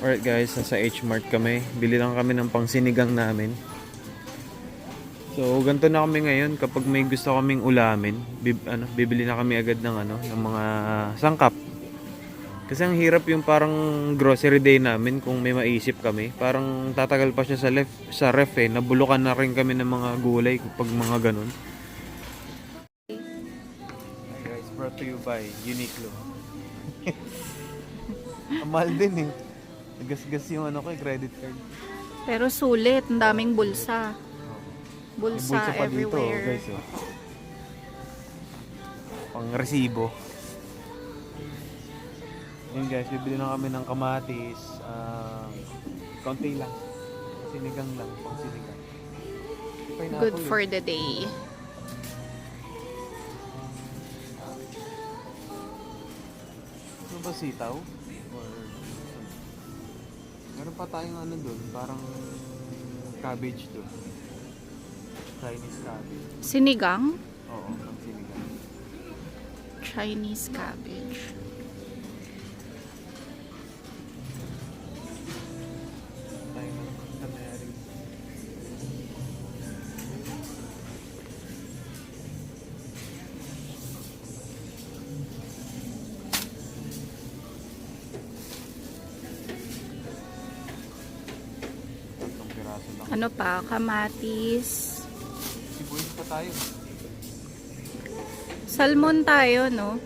Alright guys, nasa H-Mart kami. Bili lang kami ng pangsinigang namin. So, ganito na kami ngayon. Kapag may gusto kaming ulamin, bibili na kami agad ng mga sangkap. Kasi ang hirap yung parang grocery day namin kung may maisip kami. Parang tatagal pa siya sa ref eh. Nabulukan na rin kami ng mga gulay kapag mga ganun. Hi guys, brought to you by Uniqlo. Ang mahal din eh. Gas-gas yung credit card. Pero sulit, ang daming bulsa. May Bulsa pa dito, everywhere. guys. Oh. Pang resibo. Yun guys, bibili na kami ng kamatis. Konti lang. Sinigang lang, pang sinigang. Good for the day. Ano ba sitaw? Or meron pa tayong doon, parang cabbage doon. Chinese cabbage. Sinigang? Oo, pang sinigang. Chinese cabbage. Tayo ng kanayari. Tatlong piraso lang. Ano pa? Kamatis. Sibuyas pa tayo. Salmon tayo, no?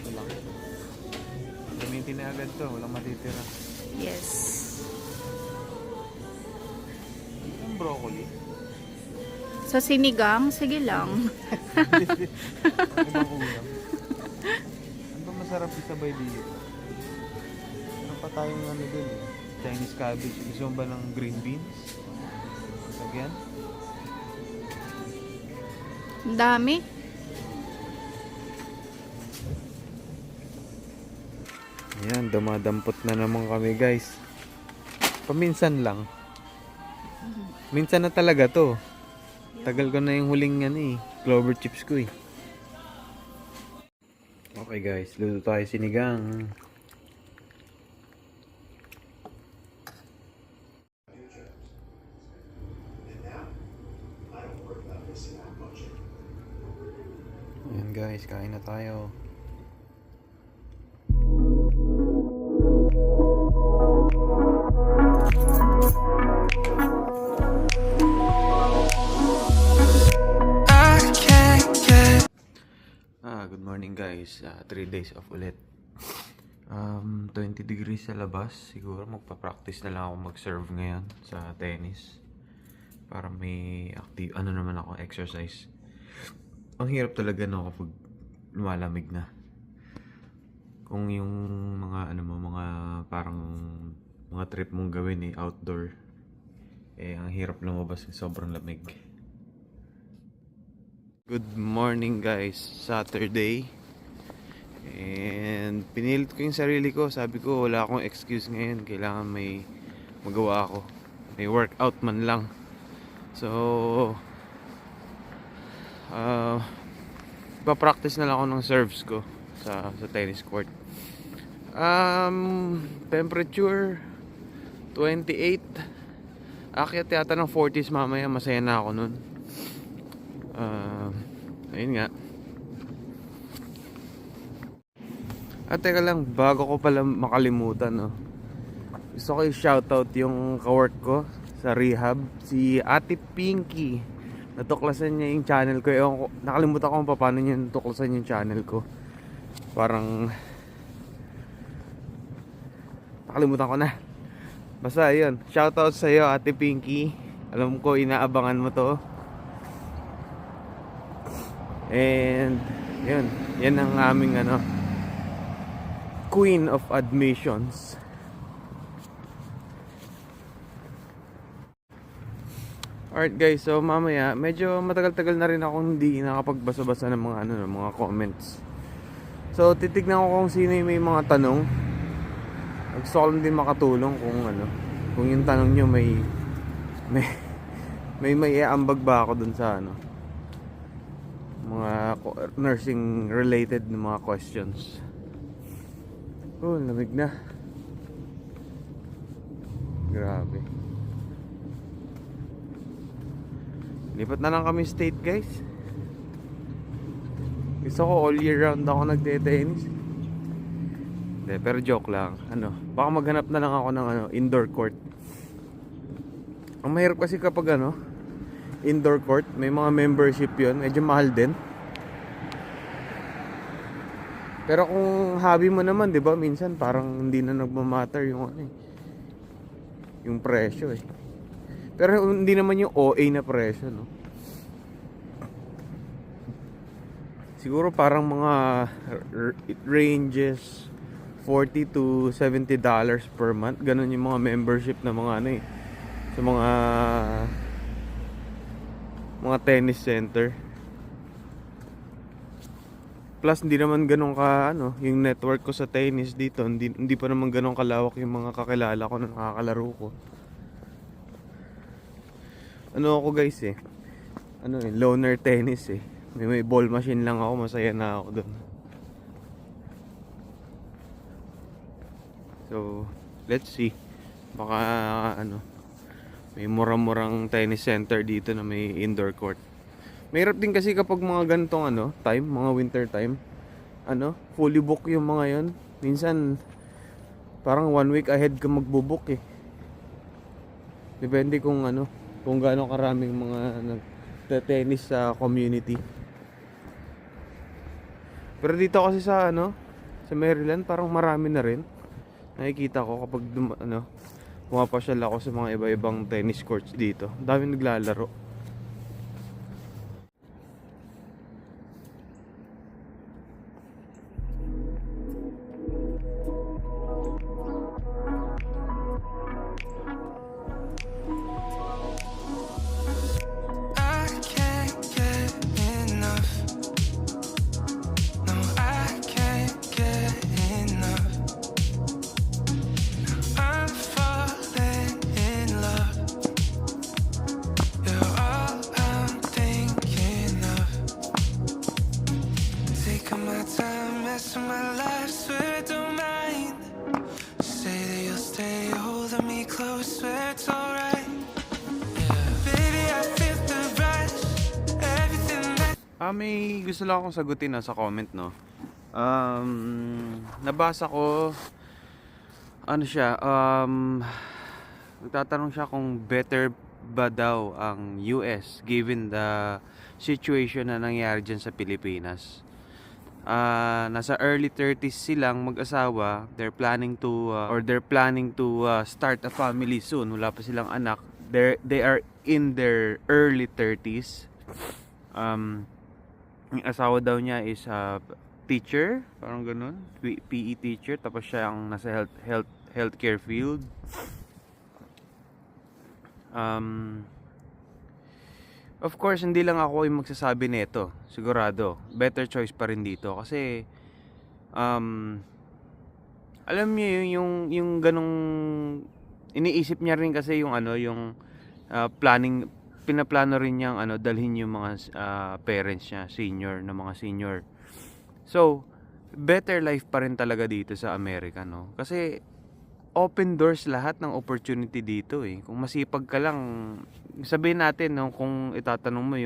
Ito lang. Gamitin na agad to, walang matitira. Yes. Ang broccoli. Sa sinigang, sige lang. Ibang ulam. Ano ba masarap isabay dito? Ano pa tayong dun eh? Chinese cabbage. Gusto mo ba ng green beans? Lagyan? Ang dami. Ayan, dumadampot na naman kami guys. Paminsan lang. Minsan na talaga to. Tagal ko na yung huling clover chips ko eh. Okay guys, luto tayo sinigang. Ayan guys, kain na tayo. Good morning guys. 3 days off ulit. 20 degrees sa labas. Siguro magpa-practice na lang ako mag-serve ngayon sa tennis. Para may active, naman ako, exercise. Ang hirap talaga kapag lumalamig na. Kung yung mga parang mga trip mong gawin outdoor. Ang hirap lumabas ng sobrang lamig. Good morning guys, Saturday. And pinilit ko yung sarili ko. Sabi ko wala akong excuse ngayon. Kailangan may magawa ako. May workout man lang. So pa-practice na lang ako ng serves ko sa tennis court. Temperature 28. Akyat yata ng 40s mamaya. Masaya na ako nun. Ayun nga. At teka lang, bago ko pala makalimutan, gusto ko i-shoutout yung kawork ko sa rehab, si Ate Pinky. Natuklasan niya yung channel ko. Nakalimutan ko kung paano niya natuklasan yung channel ko. Parang nakalimutan ko na. Basta yun, shoutout sa iyo Ate Pinky. Alam ko inaabangan mo to. And yan ang aming Queen of Admissions. Alright guys, so mamaya medyo matagal-tagal na rin ako hindi nakapagbasa-basa ng mga comments. So titignan ko kung sino yung may mga tanong. Gusto ko lang din makatulong kung yung tanong nyo may iambag ba ako dun sa mga nursing related na mga questions. Oh, lamig na. Grabe. Lipat na lang kami state, guys. Gusto ko all year round ako nagte-tennis. Hindi, pero joke lang. Baka maghanap na lang ako ng indoor court. Ang mahirap kasi kapag indoor court, may mga membership yun. Medyo mahal din. Pero kung hobby mo naman, 'di ba? Minsan parang hindi na nagmamatter yung yung presyo eh. Pero hindi naman yung OA na presyo, no. Siguro parang mga it ranges $40 to $70 per month. Ganun yung mga membership na mga sa mga tennis center. Plus hindi naman ganun ka yung network ko sa tennis dito, hindi pa naman ganun kalawak yung mga kakilala ko na nakakalaro ko. Ako guys loner tennis eh. May ball machine lang ako, masaya na ako doon. So, let's see. Baka may murang-murang tennis center dito na may indoor court. Mahirap din kasi kapag mga ganitong time, mga winter time, fully book yung mga yon. Minsan parang 1 week ahead ka magbo-book eh. Depende kung gaano karaming mga nagte-tennis sa community. Pero dito kasi sa Maryland parang marami na rin. Nakikita ko kapag pumapasyal ako sa mga iba-ibang tennis courts dito. Dami naglalaro. May gusto lang akong sagutin sa comment, no. Nabasa ko nagtatanong siya kung better ba daw ang US given the situation na nangyari dyan sa Pilipinas. Nasa early 30s silang mag-asawa. They're planning to start a family soon. Wala pa silang anak. They are in their early 30s. Yung asawa daw niya is a teacher, parang ganun, PE teacher, tapos siya ang nasa healthcare field. Of course, hindi lang ako yung magsasabi nito. Sigurado, better choice pa rin dito kasi alam niyo yung ganung iniisip niya rin kasi yung pinaplano rin niyang dalhin yung mga parents niya, mga senior. So, better life pa rin talaga dito sa Amerika, no? Kasi open doors lahat ng opportunity dito eh. Kung masipag ka lang, sabihin natin kung itatanong mo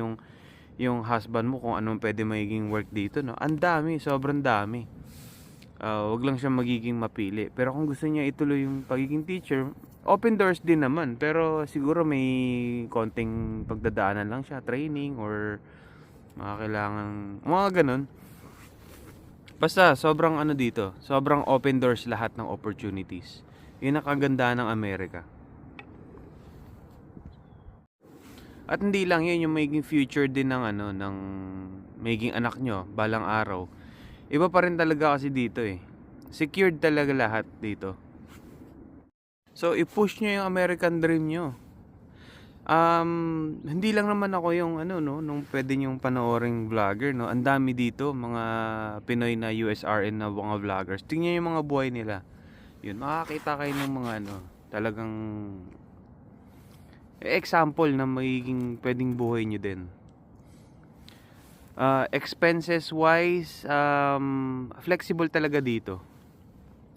yung husband mo kung anong pwede magiging work dito, no? Ang dami, sobrang dami. Wag lang siya magiging mapili. Pero kung gusto niya ituloy yung pagiging teacher, open doors din naman, pero siguro may konting pagdadaanan lang siya, training or mga ganun. Basta sobrang dito, sobrang open doors lahat ng opportunities. Yun ang kagandahan ng Amerika. At hindi lang yun, yung magiging future din ng magiging anak nyo balang araw. Iba pa rin talaga kasi dito eh. Secured talaga lahat dito. So, i-push nyo yung American dream nyo. Hindi lang naman ako yung nung pwede nyong panooring vlogger, no. Ang dami dito, mga Pinoy na USRN na mga vloggers. Tingnan yung mga buhay nila. Yun, makakita kayo ng mga talagang example na magiging pwedeng buhay nyo din. Expenses wise, flexible talaga dito.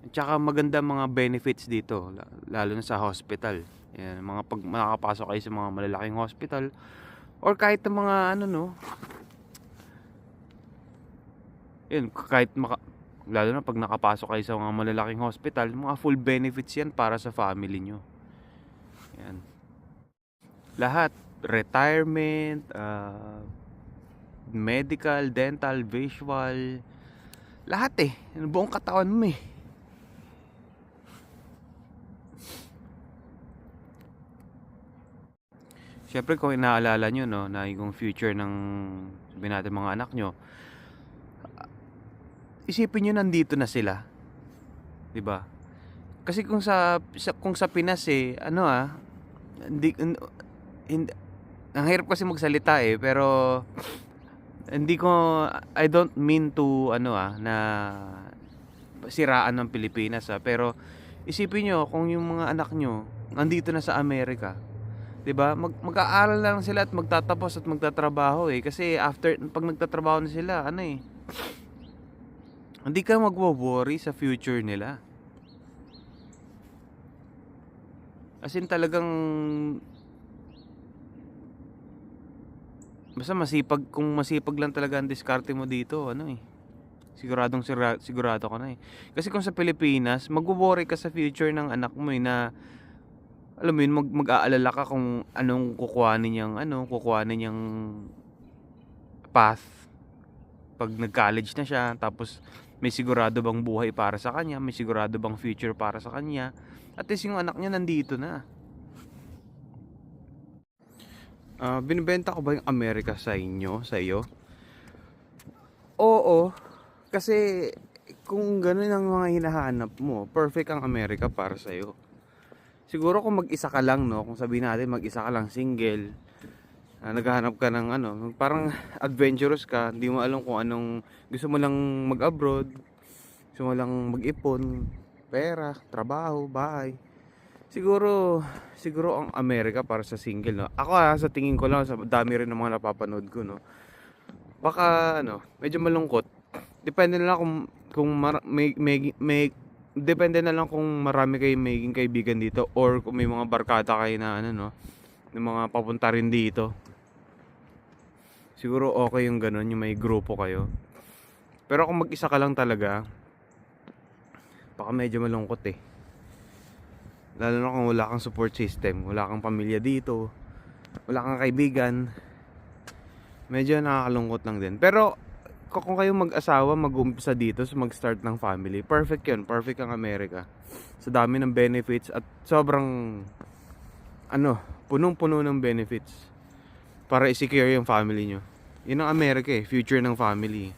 At saka maganda mga benefits dito, lalo na sa hospital. Yan, mga pag makakapasok kayo sa mga malalaking hospital or kahit ng mga ano no. Yun, lalo na pag nakapasok kayo sa mga malalaking hospital, mga full benefits yan para sa family nyo. Yan. Lahat, retirement, medical, dental, visual, lahat buong katawan mo Siyempre kung inaalala nyo no, na yung future ng sabihin natin mga anak nyo, isipin nyo nandito na sila, 'di ba? Kasi kung sa Pinas hindi, ang hirap kasi magsalita pero hindi ko I don't mean to na siraan ng Pilipinas pero isipin nyo kung yung mga anak nyo nandito na sa Amerika, 'di ba? Mag-aaral lang sila at magtatapos at magtatrabaho kasi after pag nagtatrabaho na sila hindi ka magwo-worry sa future nila. As in talagang basta kung masipag lang talaga ang diskarte mo dito, sigurado ka na Kasi kung sa Pilipinas, magwo-worry ka sa future ng anak mo na alam mo yun, mag-aalala ka kung anong kukuhanin niyang path pag nag-college na siya, tapos may sigurado bang buhay para sa kanya, may sigurado bang future para sa kanya. At least yung anak niya nandito na. Binibenta ko ba yung Amerika sa iyo? Oo, kasi kung ganun ang mga hinahanap mo, perfect ang Amerika para sa iyo. Siguro kung mag-isa ka lang, kung sabihin natin mag-isa ka lang, single, naghahanap ka ng parang adventurous ka, hindi mo alam kung anong gusto mo lang mag-abroad, gusto mo lang mag-ipon, pera, trabaho, bahay. Siguro ang Amerika para sa single, Ako sa tingin ko lang, sa dami rin ng mga napapanood ko, Baka medyo malungkot. Depende na lang kung depende na lang kung marami kayong magiging kaibigan dito or kung may mga barkada kayo na ng mga papunta rin dito. Siguro okay yung ganun, yung may grupo kayo. Pero kung mag-isa ka lang talaga, baka medyo malungkot Lalo na kung wala kang support system, wala kang pamilya dito, wala kang kaibigan, medyo nakakalungkot lang din. Pero kung kayo mag-asawa, mag-umpisa dito, mag-start ng family, perfect yun, perfect ang Amerika. Sa dami ng benefits at sobrang punong-puno ng benefits para i-secure yung family nyo. Yun ang Amerika future ng family.